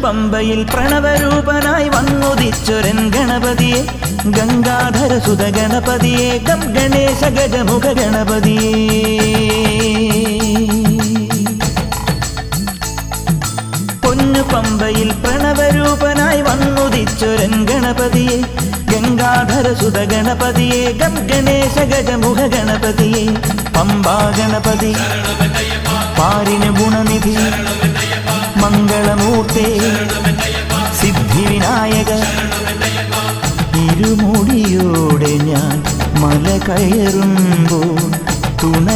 പമ്പയിൽ പ്രണവരൂപനായി വന്നുദിച്ചൊരൻ ഗണപതിയെ ഗംഗാധരസുത ഗണപതിയെ ഗം ഗണേശ ഗജമുഖ ഗണപതിയെ പമ്പയിൽ പ്രണവരൂപനായി വന്നുദിച്ചൊരൻ ഗണപതിയെ ഗംഗാധരസുത ഗണപതിയെ ഗം ഗണേശ ഗജമുഖ ഗണപതിയെ പമ്പാ ഗണപതി പാരിന് ഗുണനിധി മംഗളമൂർത്തേ സിദ്ധിവിനായക ഇരുമുടിയോടെ ഞാൻ മല കയറുമ്പോൾ തുണ